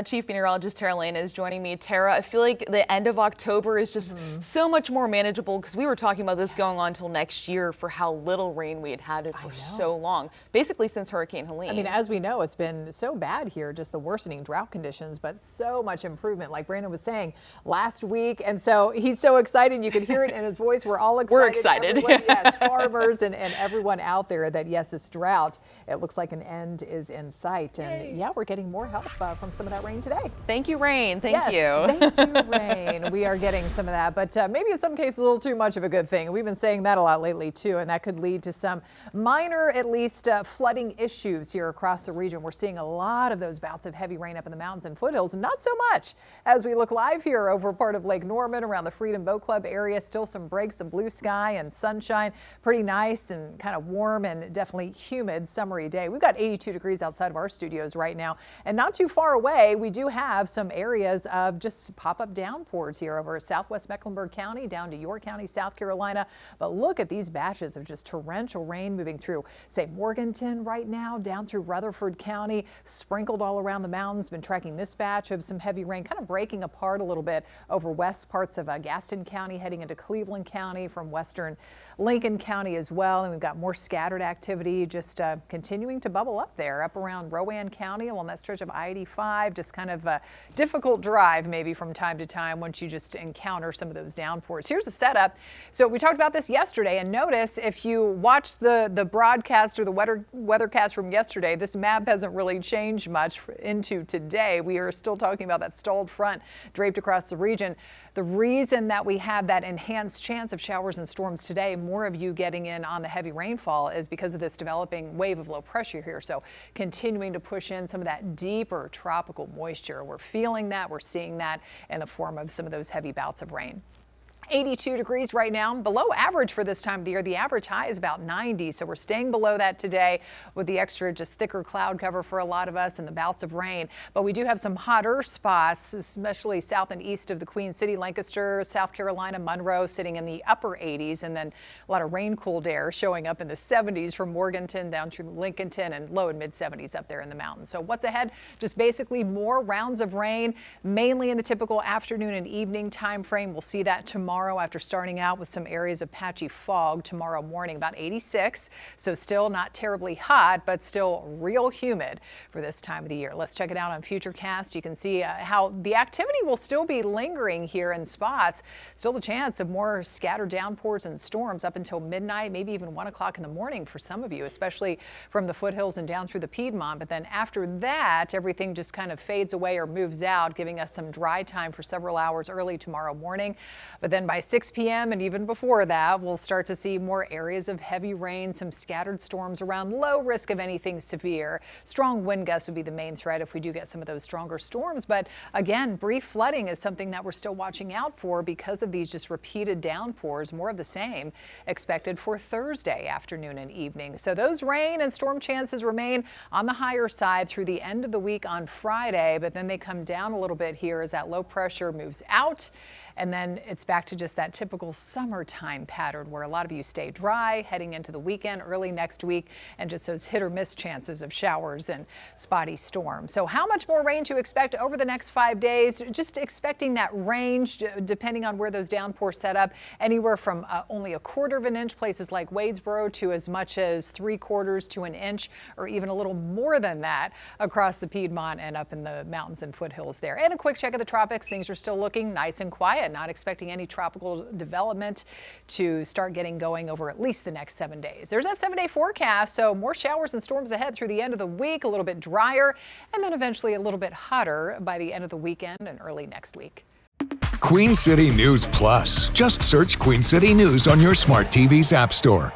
Chief Meteorologist Tara Lane is joining me. Tara, I feel like the end of October is just so much more manageable because we were talking about this going on until next year for how little rain we had had it for so long, basically since Hurricane Helene. I mean, as we know, it's been so bad here, just the worsening drought conditions, but so much improvement, like Brandon was saying last week. And so he's so excited. You could hear it in his voice. We're all excited. We're excited. Yes, farmers and everyone out there that, yes, this drought, it looks like an end is in sight. And yeah, we're getting more help from some of that rain today. Thank you, rain. Thank you. Yes, thank you, rain. We are getting some of that, but maybe in some cases a little too much of a good thing. We've been saying that a lot lately too, and that could lead to some minor, at least, flooding issues here across the region. We're seeing a lot of those bouts of heavy rain up in the mountains and foothills, and not so much as we look live here over part of Lake Norman around the Freedom Boat Club area. Still some breaks of blue sky and sunshine. Pretty nice and kind of warm and definitely humid summery day. We've got 82 degrees outside of our studios right now, and not too far away we do have some areas of just pop-up downpours here over southwest Mecklenburg County down to York County, South Carolina. But look at these batches of just torrential rain moving through, say, Morganton right now, down through Rutherford County, sprinkled all around the mountains. Been tracking this batch of some heavy rain, kind of breaking apart a little bit over west parts of Gaston County, heading into Cleveland County from western Lincoln County as well. And we've got more scattered activity just continuing to bubble up there, up around Rowan County along that stretch of I-85. Just kind of a difficult drive maybe from time to time once you just encounter some of those downpours. Here's a setup. So we talked about this yesterday, and notice if you watch the broadcast or the weathercast from yesterday, this map hasn't really changed much into today. We are still talking about that stalled front draped across the region. The reason that we have that enhanced chance of showers and storms today, more of you getting in on the heavy rainfall, is because of this developing wave of low pressure here. So continuing to push in some of that deeper tropical moisture. We're feeling that. We're seeing that in the form of some of those heavy bouts of rain. 82 degrees right now, below average for this time of the year. The average high is about 90, so we're staying below that today with the extra just thicker cloud cover for a lot of us and the bouts of rain. But we do have some hotter spots, especially south and east of the Queen City, Lancaster, South Carolina, Monroe, sitting in the upper 80s, and then a lot of rain-cooled air showing up in the 70s from Morganton down to Lincolnton, and low and mid 70s up there in the mountains. So what's ahead? Just basically more rounds of rain, mainly in the typical afternoon and evening time frame. We'll see that tomorrow after starting out with some areas of patchy fog tomorrow morning, about 86. So still not terribly hot, but still real humid for this time of the year. Let's check it out on Futurecast. You can see how the activity will still be lingering here in spots. Still the chance of more scattered downpours and storms up until midnight, maybe even 1 o'clock in the morning for some of you, especially from the foothills and down through the Piedmont. But then after that, everything just kind of fades away or moves out, giving us some dry time for several hours early tomorrow morning. But then by 6 p.m. and even before that, we'll start to see more areas of heavy rain, some scattered storms around, low risk of anything severe. Strong wind gusts would be the main threat if we do get some of those stronger storms. But again, brief flooding is something that we're still watching out for because of these just repeated downpours. More of the same expected for Thursday afternoon and evening. So those rain and storm chances remain on the higher side through the end of the week on Friday, but then they come down a little bit here as that low pressure moves out. And then it's back to just that typical summertime pattern where a lot of you stay dry heading into the weekend, early next week, and just those hit or miss chances of showers and spotty storms. So how much more rain to expect over the next 5 days? Just expecting that range, depending on where those downpours set up, anywhere from only 1/4 of an inch, places like Wadesboro, to as much as 3/4 to an inch, or even a little more than that across the Piedmont and up in the mountains and foothills there. And a quick check of the tropics. Things are still looking nice and quiet. Not expecting any tropical development to start getting going over at least the next 7 days. There's that 7-day forecast, so more showers and storms ahead through the end of the week, a little bit drier, and then eventually a little bit hotter by the end of the weekend and early next week. Queen City News Plus. Just search Queen City News on your smart TV's app store.